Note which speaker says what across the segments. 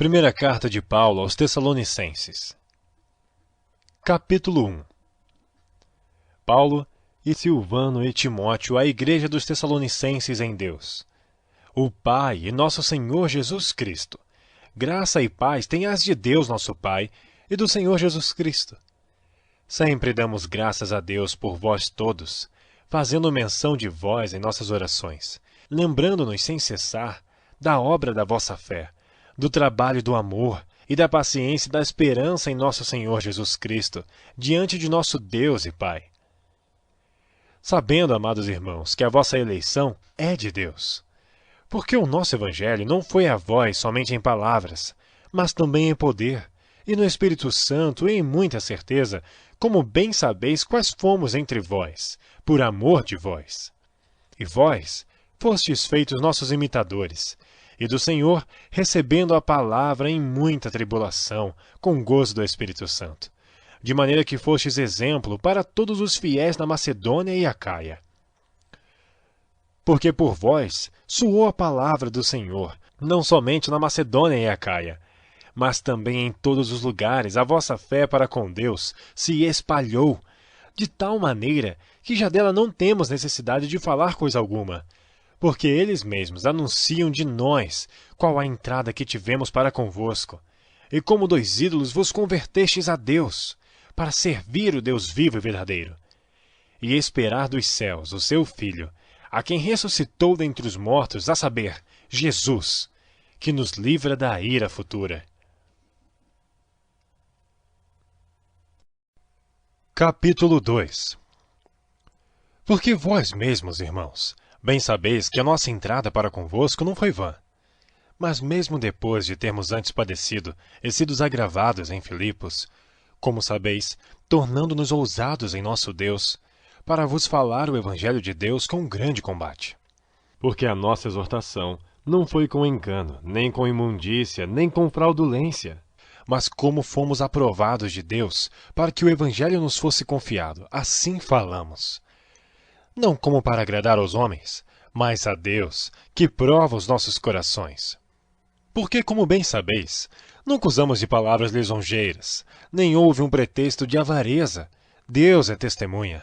Speaker 1: Primeira carta de Paulo aos Tessalonicenses. Capítulo 1. Paulo e Silvano e Timóteo à igreja dos Tessalonicenses em Deus. O Pai e nosso Senhor Jesus Cristo. Graça e paz tenhas de Deus nosso Pai e do Senhor Jesus Cristo. Sempre damos graças a Deus por vós todos, fazendo menção de vós em nossas orações, lembrando-nos sem cessar da obra da vossa fé, do trabalho do amor e da paciência e da esperança em nosso Senhor Jesus Cristo, diante de nosso Deus e Pai. Sabendo, amados irmãos, que a vossa eleição é de Deus, porque o nosso Evangelho não foi a vós somente em palavras, mas também em poder, e no Espírito Santo e em muita certeza, como bem sabeis quais fomos entre vós, por amor de vós. E vós fostes feitos nossos imitadores, e do Senhor recebendo a palavra em muita tribulação, com gozo do Espírito Santo, de maneira que fostes exemplo para todos os fiéis na Macedônia e Acaia. Porque por vós soou a palavra do Senhor, não somente na Macedônia e Acaia, mas também em todos os lugares a vossa fé para com Deus se espalhou, de tal maneira que já dela não temos necessidade de falar coisa alguma, porque eles mesmos anunciam de nós qual a entrada que tivemos para convosco, e como dos ídolos vos convertestes a Deus, para servir o Deus vivo e verdadeiro, e esperar dos céus o seu Filho, a quem ressuscitou dentre os mortos, a saber, Jesus, que nos livra da ira futura. Capítulo 2. Porque vós mesmos, irmãos, bem sabeis que a nossa entrada para convosco não foi vã. Mas mesmo depois de termos antes padecido e sido agravados em Filipos, como sabeis, tornando-nos ousados em nosso Deus, para vos falar o Evangelho de Deus com grande combate. Porque a nossa exortação não foi com engano, nem com imundícia, nem com fraudulência, mas como fomos aprovados de Deus, para que o Evangelho nos fosse confiado, assim falamos. Não como para agradar aos homens, mas a Deus, que prova os nossos corações. Porque, como bem sabeis, nunca usamos de palavras lisonjeiras, nem houve um pretexto de avareza. Deus é testemunha.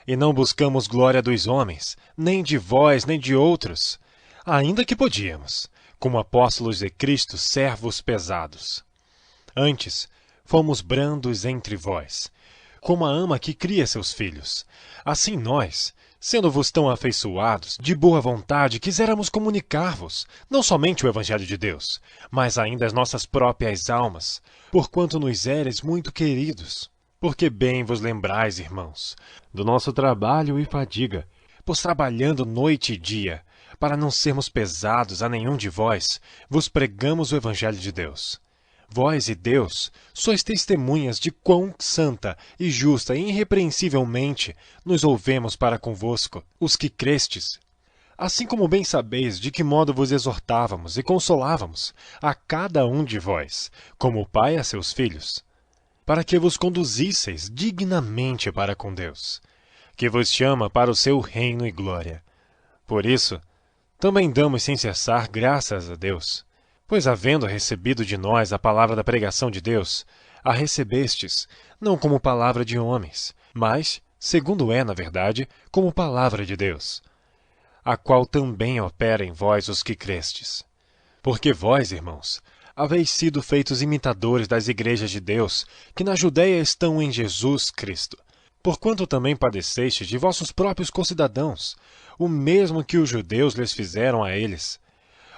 Speaker 1: E não buscamos glória dos homens, nem de vós, nem de outros, ainda que podíamos, como apóstolos de Cristo, servos pesados. Antes, fomos brandos entre vós, como a ama que cria seus filhos. Assim nós, sendo-vos tão afeiçoados, de boa vontade, quiséramos comunicar-vos, não somente o Evangelho de Deus, mas ainda as nossas próprias almas, porquanto nos éreis muito queridos. Porque bem vos lembrais, irmãos, do nosso trabalho e fadiga, pois trabalhando noite e dia, para não sermos pesados a nenhum de vós, vos pregamos o Evangelho de Deus. Vós e Deus sois testemunhas de quão santa e justa e irrepreensivelmente nos ouvemos para convosco, os que crestes. Assim como bem sabeis de que modo vos exortávamos e consolávamos a cada um de vós, como o pai a seus filhos, para que vos conduzisseis dignamente para com Deus, que vos chama para o seu reino e glória. Por isso, também damos sem cessar graças a Deus, pois havendo recebido de nós a palavra da pregação de Deus, a recebestes, não como palavra de homens, mas, segundo é, na verdade, como palavra de Deus, a qual também opera em vós os que crestes. Porque vós, irmãos, haveis sido feitos imitadores das igrejas de Deus, que na Judéia estão em Jesus Cristo, porquanto também padecestes de vossos próprios concidadãos, o mesmo que os judeus lhes fizeram a eles,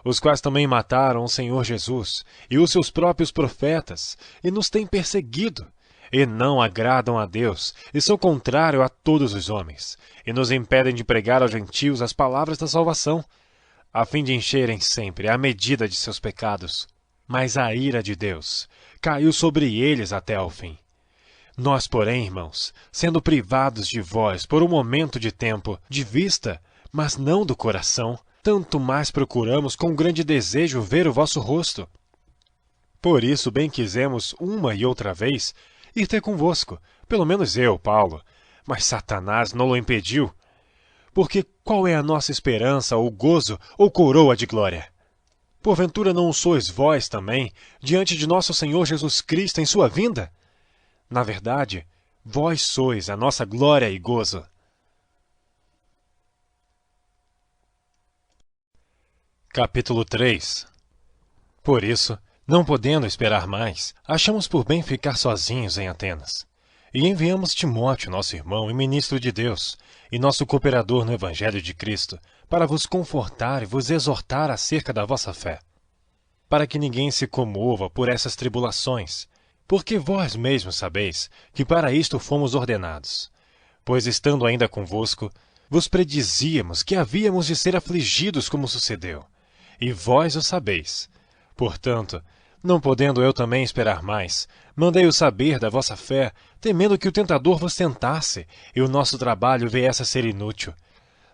Speaker 1: os quais também mataram o Senhor Jesus e os seus próprios profetas, e nos têm perseguido, e não agradam a Deus, e são contrários a todos os homens, e nos impedem de pregar aos gentios as palavras da salvação, a fim de encherem sempre a medida de seus pecados. Mas a ira de Deus caiu sobre eles até ao fim. Nós, porém, irmãos, sendo privados de vós por um momento de tempo, de vista, mas não do coração, tanto mais procuramos com grande desejo ver o vosso rosto. Por isso bem quisemos uma e outra vez ir ter convosco, pelo menos eu, Paulo, mas Satanás não o impediu. Porque qual é a nossa esperança, ou gozo, ou coroa de glória? Porventura não o sois vós também, diante de nosso Senhor Jesus Cristo em sua vinda? Na verdade, vós sois a nossa glória e gozo. Capítulo 3. Por isso, não podendo esperar mais, achamos por bem ficar sozinhos em Atenas. E enviamos Timóteo, nosso irmão e ministro de Deus, e nosso cooperador no Evangelho de Cristo, para vos confortar e vos exortar acerca da vossa fé, para que ninguém se comova por essas tribulações, porque vós mesmos sabeis que para isto fomos ordenados. Pois estando ainda convosco, vos predizíamos que havíamos de ser afligidos como sucedeu, e vós o sabeis. Portanto, não podendo eu também esperar mais, mandei-o saber da vossa fé, temendo que o tentador vos tentasse, e o nosso trabalho viesse a ser inútil.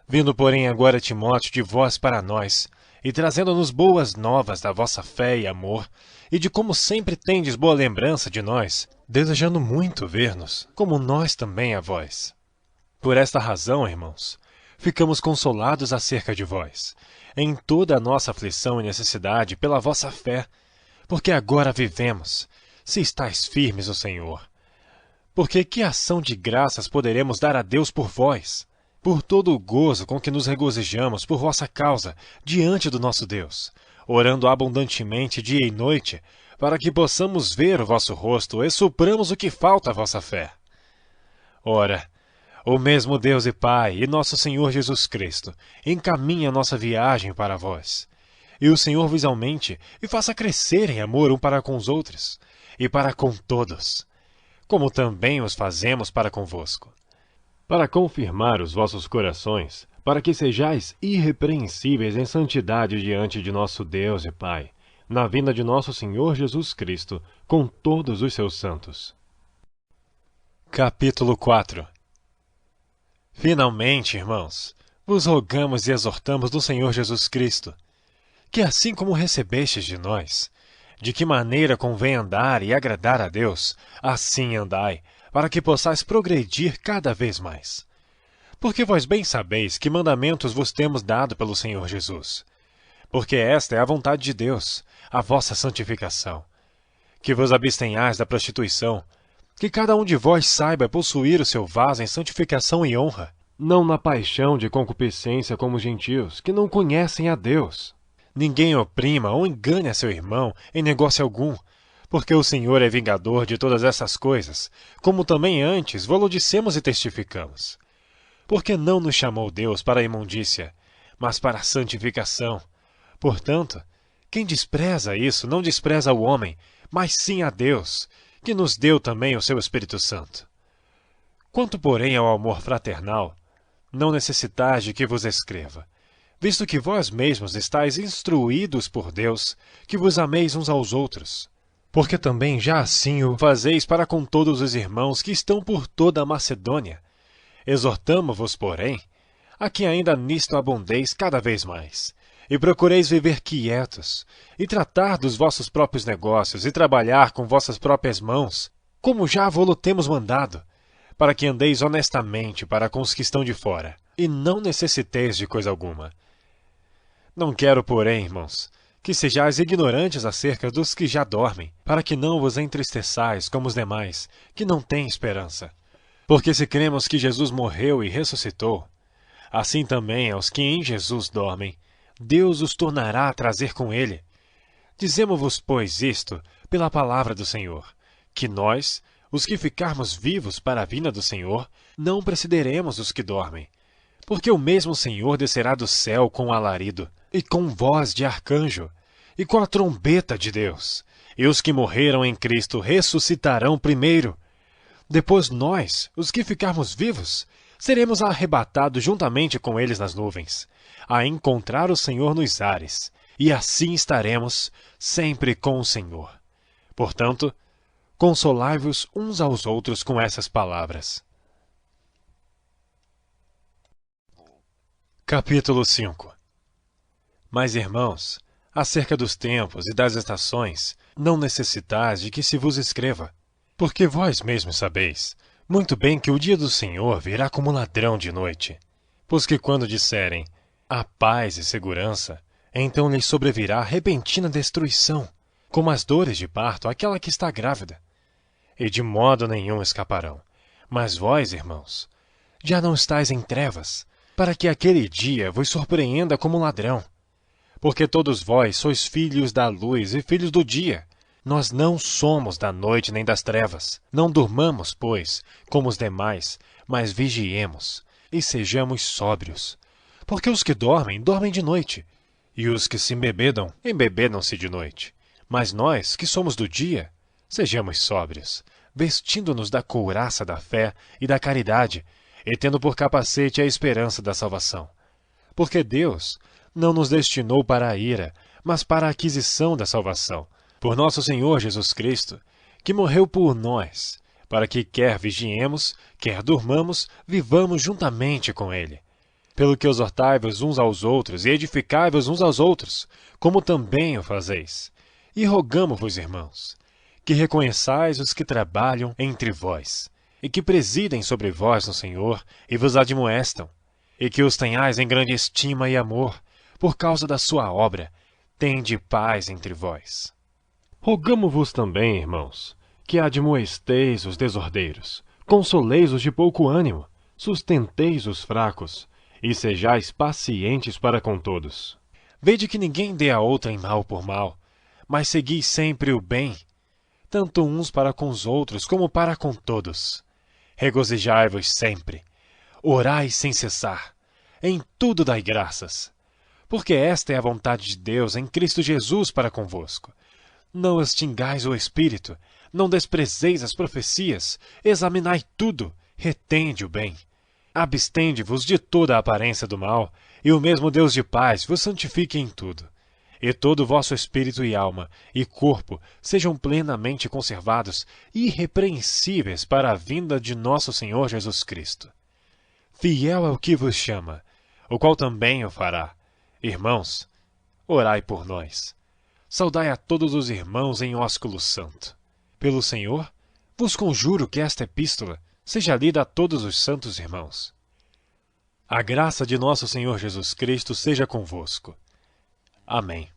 Speaker 1: Vindo, porém, agora Timóteo de vós para nós, e trazendo-nos boas novas da vossa fé e amor, e de como sempre tendes boa lembrança de nós, desejando muito ver-nos, como nós também a vós. Por esta razão, irmãos, ficamos consolados acerca de vós, em toda a nossa aflição e necessidade pela vossa fé, porque agora vivemos, se estáis firmes no Senhor. Porque que ação de graças poderemos dar a Deus por vós? Por todo o gozo com que nos regozijamos por vossa causa diante do nosso Deus, orando abundantemente dia e noite, para que possamos ver o vosso rosto e supramos o que falta à vossa fé. Ora, o mesmo Deus e Pai e nosso Senhor Jesus Cristo encaminha nossa viagem para vós. E o Senhor vos aumente e faça crescer em amor um para com os outros, e para com todos, como também os fazemos para convosco, para confirmar os vossos corações, para que sejais irrepreensíveis em santidade diante de nosso Deus e Pai, na vinda de nosso Senhor Jesus Cristo, com todos os seus santos. Capítulo 4. Finalmente, irmãos, vos rogamos e exortamos do Senhor Jesus Cristo, que assim como recebestes de nós, de que maneira convém andar e agradar a Deus, assim andai, para que possais progredir cada vez mais. Porque vós bem sabeis que mandamentos vos temos dado pelo Senhor Jesus. Porque esta é a vontade de Deus, a vossa santificação. Que vos abstenhais da prostituição, que cada um de vós saiba possuir o seu vaso em santificação e honra, não na paixão de concupiscência como os gentios, que não conhecem a Deus. Ninguém oprima ou engane a seu irmão em negócio algum, porque o Senhor é vingador de todas essas coisas, como também antes vô-lo dissemos e testificamos. Porque não nos chamou Deus para a imundícia, mas para a santificação. Portanto, quem despreza isso não despreza o homem, mas sim a Deus, que nos deu também o seu Espírito Santo. Quanto, porém, ao amor fraternal, não necessitais de que vos escreva, visto que vós mesmos estáis instruídos por Deus, que vos ameis uns aos outros. Porque também já assim o fazeis para com todos os irmãos que estão por toda a Macedônia. Exortamo-vos, porém, a que ainda nisto abundeis cada vez mais, e procureis viver quietos, e tratar dos vossos próprios negócios, e trabalhar com vossas próprias mãos, como já vô-lo temos mandado, para que andeis honestamente para com os que estão de fora, e não necessiteis de coisa alguma. Não quero, porém, irmãos, que sejais ignorantes acerca dos que já dormem, para que não vos entristeçais como os demais, que não têm esperança. Porque se cremos que Jesus morreu e ressuscitou, assim também aos que em Jesus dormem, Deus os tornará a trazer com ele. Dizemo-vos, pois, isto pela palavra do Senhor, que nós, os que ficarmos vivos para a vinda do Senhor, não precederemos os que dormem. Porque o mesmo Senhor descerá do céu com alarido, e com voz de arcanjo, e com a trombeta de Deus, e os que morreram em Cristo ressuscitarão primeiro. Depois nós, os que ficarmos vivos, seremos arrebatados juntamente com eles nas nuvens, a encontrar o Senhor nos ares, e assim estaremos sempre com o Senhor. Portanto, consolai-vos uns aos outros com essas palavras. Capítulo 5. Mas, irmãos, acerca dos tempos e das estações, não necessitais de que se vos escreva, porque vós mesmos sabeis muito bem que o dia do Senhor virá como ladrão de noite. Pois que quando disserem, há paz e segurança, então lhes sobrevirá repentina destruição, como as dores de parto àquela que está grávida. E de modo nenhum escaparão. Mas vós, irmãos, já não estáis em trevas, para que aquele dia vos surpreenda como ladrão. Porque todos vós sois filhos da luz e filhos do dia. Nós não somos da noite nem das trevas. Não durmamos, pois, como os demais, mas vigiemos, e sejamos sóbrios. Porque os que dormem, dormem de noite, e os que se embebedam, embebedam-se de noite. Mas nós, que somos do dia, sejamos sóbrios, vestindo-nos da couraça da fé e da caridade, e tendo por capacete a esperança da salvação. Porque Deus não nos destinou para a ira, mas para a aquisição da salvação, por nosso Senhor Jesus Cristo, que morreu por nós, para que quer vigiemos, quer durmamos, vivamos juntamente com Ele. Pelo que exortai-vos uns aos outros e edificai-vos uns aos outros, como também o fazeis. E rogamo-vos, irmãos, que reconheçais os que trabalham entre vós, e que presidem sobre vós no Senhor e vos admoestam, e que os tenhais em grande estima e amor, por causa da sua obra, tende paz entre vós. Rogamo-vos também, irmãos, que admoesteis os desordeiros, consoleis os de pouco ânimo, sustenteis os fracos, e sejais pacientes para com todos. Vede que ninguém dê a outrem mal por mal, mas segui sempre o bem, tanto uns para com os outros como para com todos. Regozijai-vos sempre, orai sem cessar, em tudo dai graças, porque esta é a vontade de Deus em Cristo Jesus para convosco. Não extingais o Espírito, não desprezeis as profecias, examinai tudo, retende o bem. Abstende-vos de toda a aparência do mal, e o mesmo Deus de paz vos santifique em tudo. E todo o vosso espírito e alma e corpo sejam plenamente conservados, irrepreensíveis para a vinda de nosso Senhor Jesus Cristo. Fiel é o que vos chama, o qual também o fará. Irmãos, orai por nós. Saudai a todos os irmãos em ósculo santo. Pelo Senhor, vos conjuro que esta epístola seja lida a todos os santos irmãos. A graça de nosso Senhor Jesus Cristo seja convosco. Amém.